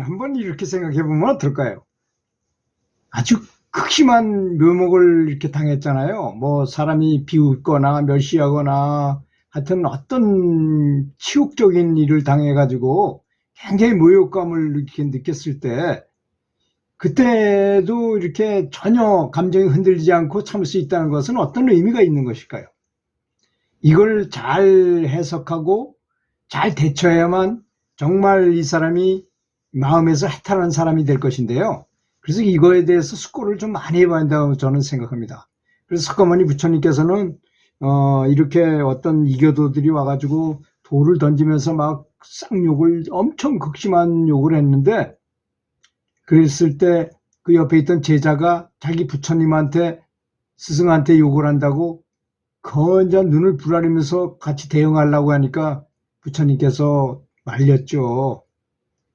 한번 이렇게 생각해 보면 어떨까요? 아주 극심한 묘목을 이렇게 당했잖아요. 뭐 사람이 비웃거나 멸시하거나 하여튼 어떤 치욕적인 일을 당해가지고 굉장히 모욕감을 이렇게 느꼈을 때 그때도 이렇게 전혀 감정이 흔들리지 않고 참을 수 있다는 것은 어떤 의미가 있는 것일까요? 이걸 잘 해석하고 잘 대처해야만 정말 이 사람이 마음에서 해탈하는 사람이 될 것인데요. 그래서 이거에 대해서 숙고를 좀 많이 해봐야 한다고 저는 생각합니다. 그래서 석가모니 부처님께서는 이렇게 어떤 이교도들이 와가지고 돌을 던지면서 막 쌍욕을 엄청 극심한 욕을 했는데, 그랬을 때 그 옆에 있던 제자가 자기 부처님한테 스승한테 욕을 한다고 건전 눈을 부라리면서 같이 대응하려고 하니까 부처님께서 말렸죠.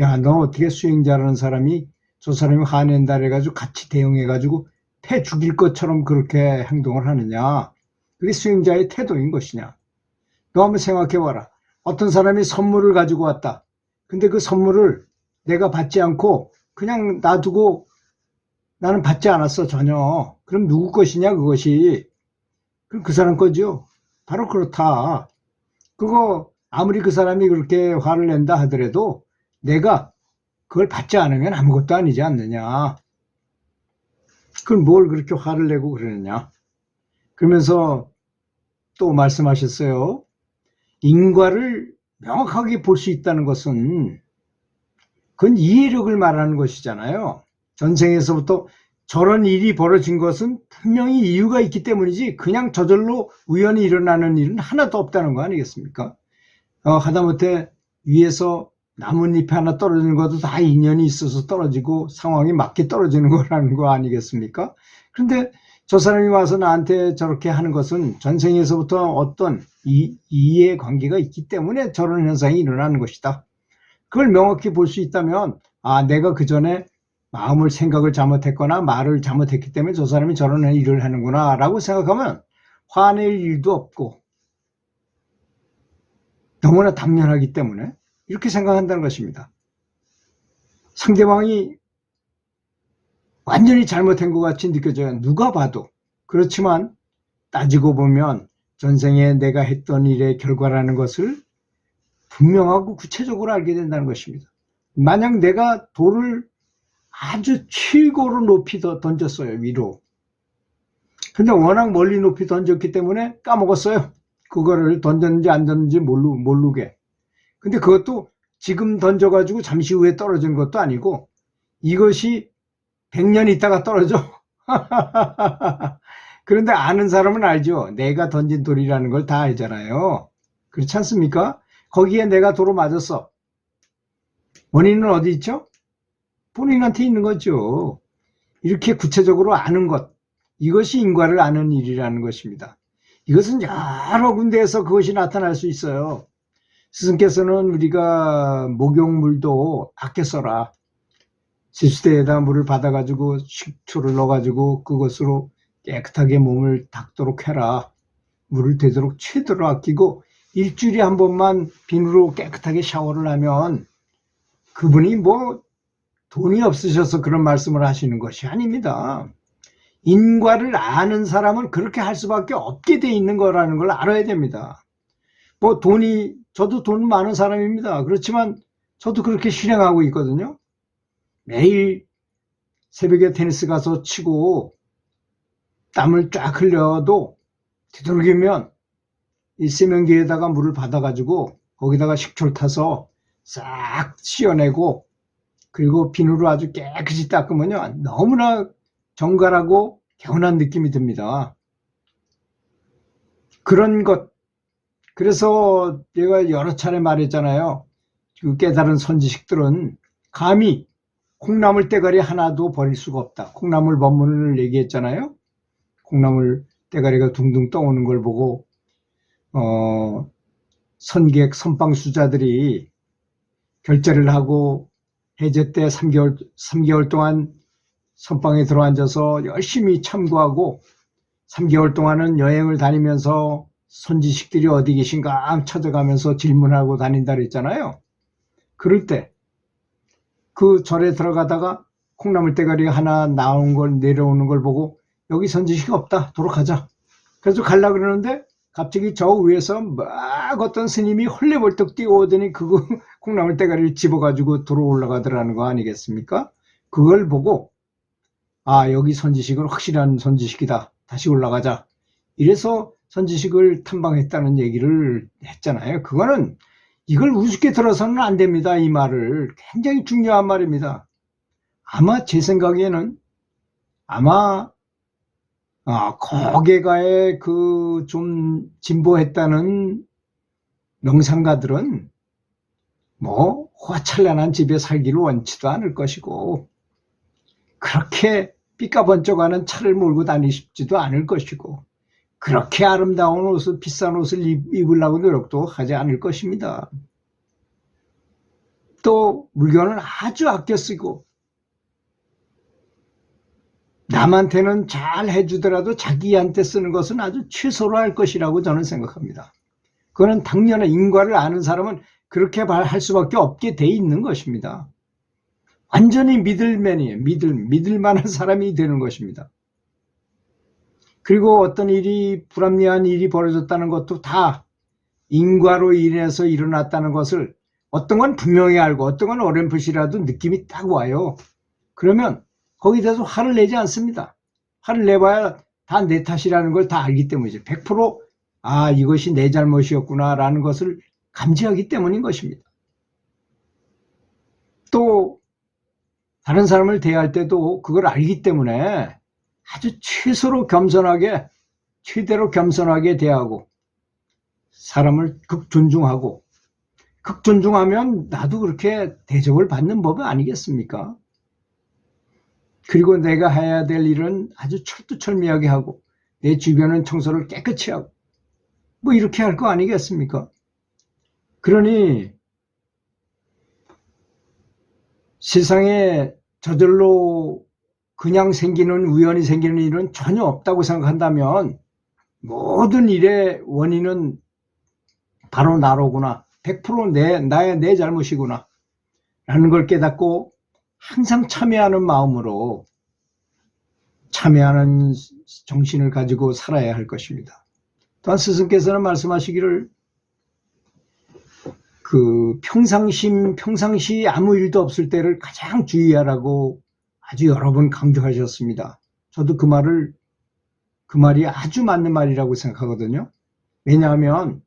야, 너 어떻게 수행자라는 사람이 저 사람이 화낸다 그래가지고 같이 대응해가지고 패 죽일 것처럼 그렇게 행동을 하느냐. 그게 수행자의 태도인 것이냐. 너 한번 생각해봐라. 어떤 사람이 선물을 가지고 왔다. 근데 그 선물을 내가 받지 않고 그냥 놔두고 나는 받지 않았어, 전혀. 그럼 누구 것이냐, 그것이. 그럼 그 사람 거죠. 바로 그렇다. 그거 아무리 그 사람이 그렇게 화를 낸다 하더라도 내가 그걸 받지 않으면 아무것도 아니지 않느냐. 그럼 뭘 그렇게 화를 내고 그러느냐. 그러면서 또 말씀하셨어요. 인과를 명확하게 볼 수 있다는 것은 그건 이해력을 말하는 것이잖아요. 전생에서부터 저런 일이 벌어진 것은 분명히 이유가 있기 때문이지 그냥 저절로 우연히 일어나는 일은 하나도 없다는 거 아니겠습니까? 하다못해 위에서 나뭇잎이 하나 떨어지는 것도 다 인연이 있어서 떨어지고 상황이 맞게 떨어지는 거라는 거 아니겠습니까? 그런데 저 사람이 와서 나한테 저렇게 하는 것은 전생에서부터 어떤 이해관계가 있기 때문에 저런 현상이 일어나는 것이다. 그걸 명확히 볼 수 있다면 내가 그 전에 마음을 생각을 잘못했거나 말을 잘못했기 때문에 저 사람이 저런 일을 하는구나 라고 생각하면 화낼 일도 없고 너무나 당연하기 때문에 이렇게 생각한다는 것입니다. 상대방이 완전히 잘못한 것 같이 느껴져요. 누가 봐도. 그렇지만 따지고 보면 전생에 내가 했던 일의 결과라는 것을 분명하고 구체적으로 알게 된다는 것입니다. 만약 내가 돌을 아주 최고로 높이 던졌어요, 위로. 근데 워낙 멀리 높이 던졌기 때문에 까먹었어요. 그거를 던졌는지 안 던졌는지 모르게. 근데 그것도 지금 던져가지고 잠시 후에 떨어지는 것도 아니고 이것이 100년 있다가 떨어져. 그런데 아는 사람은 알죠. 내가 던진 돌이라는 걸 다 알잖아요. 그렇지 않습니까? 거기에 내가 도로 맞았어. 원인은 어디 있죠? 본인한테 있는 거죠. 이렇게 구체적으로 아는 것, 이것이 인과를 아는 일이라는 것입니다. 이것은 여러 군데에서 그것이 나타날 수 있어요. 스승께서는 우리가 목욕물도 아껴 써라. 세수대에다 물을 받아가지고 식초를 넣어가지고 그것으로 깨끗하게 몸을 닦도록 해라. 물을 되도록 최대로 아끼고 일주일에 한 번만 비누로 깨끗하게 샤워를 하면 그분이 뭐 돈이 없으셔서 그런 말씀을 하시는 것이 아닙니다. 인과를 아는 사람은 그렇게 할 수밖에 없게 돼 있는 거라는 걸 알아야 됩니다. 뭐 저도 돈 많은 사람입니다. 그렇지만 저도 그렇게 실행하고 있거든요. 매일 새벽에 테니스 가서 치고 땀을 쫙 흘려도 되도록이면 이 세면기에다가 물을 받아가지고 거기다가 식초를 타서 싹 씻어내고 그리고 비누로 아주 깨끗이 닦으면요 너무나 정갈하고 개운한 느낌이 듭니다. 그런 것, 그래서 제가 여러 차례 말했잖아요. 그 깨달은 선지식들은 감히 콩나물 대가리 하나도 버릴 수가 없다. 콩나물 법문을 얘기했잖아요. 콩나물 대가리가 둥둥 떠오는 걸 보고 선객 선방수자들이 결제를 하고 해제 때 3개월 동안 선방에 들어앉아서 열심히 참고하고 3개월 동안은 여행을 다니면서 선지식들이 어디 계신가 찾아가면서 질문하고 다닌다 그랬잖아요. 그럴 때 그 절에 들어가다가 콩나물 대가리 하나 나온 걸 내려오는 걸 보고 여기 선지식이 없다. 돌아가자. 그래서 가려고 그러는데 갑자기 저 위에서 막 어떤 스님이 헐레벌떡 뛰어오더니 그거 콩나물 대가리를 집어가지고 들어 올라가더라는 거 아니겠습니까? 그걸 보고 아, 여기 선지식은 확실한 선지식이다. 다시 올라가자. 이래서 선지식을 탐방했다는 얘기를 했잖아요. 그거는 이걸 우습게 들어서는 안 됩니다. 이 말을. 굉장히 중요한 말입니다. 아마 제 생각에는 아마 거기가에 그 좀 진보했다는 명상가들은 뭐 화찬란한 집에 살기를 원치도 않을 것이고 그렇게 삐까번쩍하는 차를 몰고 다니시지도 않을 것이고 그렇게 아름다운 옷을 비싼 옷을 입으려고 노력도 하지 않을 것입니다. 또 물건을 아주 아껴 쓰고 남한테는 잘 해주더라도 자기한테 쓰는 것은 아주 최소로 할 것이라고 저는 생각합니다. 그거는 당연한 인과를 아는 사람은 그렇게 할 수밖에 없게 돼 있는 것입니다. 완전히 믿을만이에요. 믿을 만한 사람이 되는 것입니다. 그리고 어떤 일이 불합리한 일이 벌어졌다는 것도 다 인과로 인해서 일어났다는 것을 어떤 건 분명히 알고 어떤 건 어렴풋이라도 느낌이 딱 와요. 그러면 거기에 대해서 화를 내지 않습니다. 화를 내봐야 다 내 탓이라는 걸 다 알기 때문이죠. 100% 아, 이것이 내 잘못이었구나 라는 것을 감지하기 때문인 것입니다. 또 다른 사람을 대할 때도 그걸 알기 때문에 아주 최대로 겸손하게 대하고 사람을 극존중하고 극존중하면 나도 그렇게 대접을 받는 법 아니겠습니까? 그리고 내가 해야 될 일은 아주 철두철미하게 하고 내 주변은 청소를 깨끗이 하고 뭐 이렇게 할 거 아니겠습니까? 그러니 세상에 저절로 그냥 생기는 우연히 생기는 일은 전혀 없다고 생각한다면 모든 일의 원인은 바로 나로구나. 100% 내 잘못이구나. 라는 걸 깨닫고 항상 참여하는 마음으로 참여하는 정신을 가지고 살아야 할 것입니다. 또한 스승께서는 말씀하시기를 그 평상시 아무 일도 없을 때를 가장 주의하라고 아주 여러 번 강조하셨습니다. 저도 그 말이 아주 맞는 말이라고 생각하거든요. 왜냐하면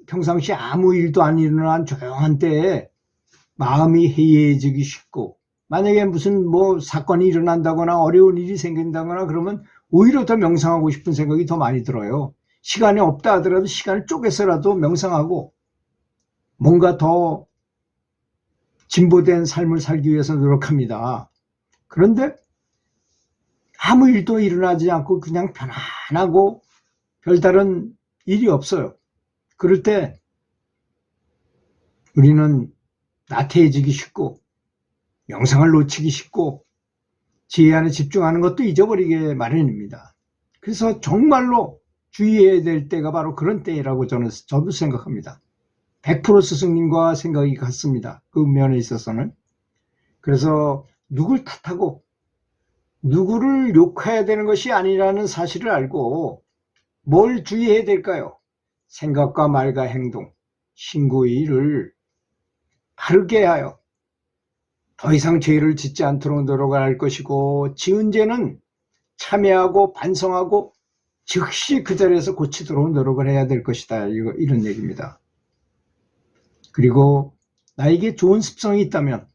평상시 아무 일도 안 일어난 조용한 때에 마음이 해이해지기 쉽고 만약에 무슨 뭐 사건이 일어난다거나 어려운 일이 생긴다거나 그러면 오히려 더 명상하고 싶은 생각이 더 많이 들어요. 시간이 없다 하더라도 시간을 쪼개서라도 명상하고 뭔가 더 진보된 삶을 살기 위해서 노력합니다. 그런데 아무 일도 일어나지 않고 그냥 편안하고 별다른 일이 없어요. 그럴 때 우리는 나태해지기 쉽고 명상을 놓치기 쉽고 지혜 안에 집중하는 것도 잊어버리게 마련입니다. 그래서 정말로 주의해야 될 때가 바로 그런 때라고 저도 생각합니다. 100% 스승님과 생각이 같습니다. 그 면에 있어서는. 그래서 누굴 탓하고 누구를 욕해야 되는 것이 아니라는 사실을 알고 뭘 주의해야 될까요? 생각과 말과 행동, 신구의 일을 바르게 하여 더 이상 죄를 짓지 않도록 노력할 것이고 지은 죄는 참회하고 반성하고 즉시 그 자리에서 고치도록 노력을 해야 될 것이다. 이런 얘기입니다. 그리고 나에게 좋은 습성이 있다면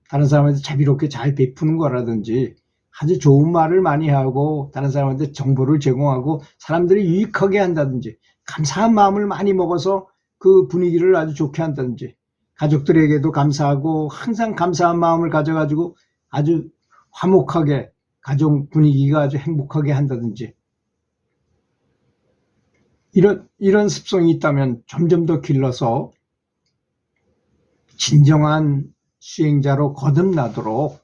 다른 사람한테 자비롭게 잘 베푸는 거라든지 아주 좋은 말을 많이 하고 다른 사람한테 정보를 제공하고 사람들이 유익하게 한다든지 감사한 마음을 많이 먹어서 그 분위기를 아주 좋게 한다든지 가족들에게도 감사하고 항상 감사한 마음을 가져가지고 아주 화목하게 가족 분위기가 아주 행복하게 한다든지 이런 습성이 있다면 점점 더 길러서 진정한 수행자로 거듭나도록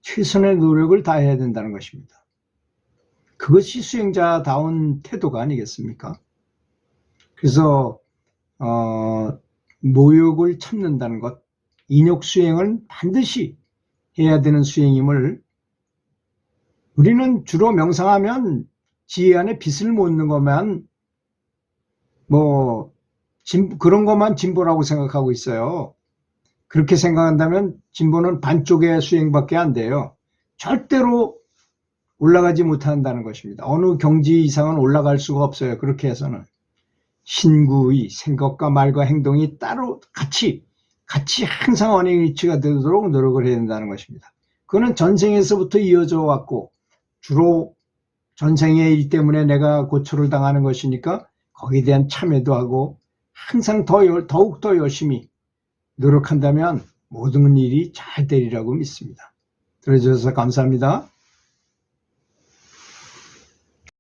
최선의 노력을 다해야 된다는 것입니다. 그것이 수행자다운 태도가 아니겠습니까? 그래서 모욕을 참는다는 것, 인욕 수행은 반드시 해야 되는 수행임을, 우리는 주로 명상하면 지혜 안에 빛을 못 넣는 것만 그런 것만 진보라고 생각하고 있어요. 그렇게 생각한다면 진보는 반쪽의 수행밖에 안 돼요. 절대로 올라가지 못한다는 것입니다. 어느 경지 이상은 올라갈 수가 없어요. 그렇게 해서는 신구의 생각과 말과 행동이 따로 같이 항상 언행일치가 되도록 노력을 해야 된다는 것입니다. 그거는 전생에서부터 이어져 왔고, 주로 전생의 일 때문에 내가 고초를 당하는 것이니까 거기에 대한 참회도 하고 항상 더욱 더 열심히 노력한다면 모든 일이 잘 되리라고 믿습니다. 들어주셔서 감사합니다.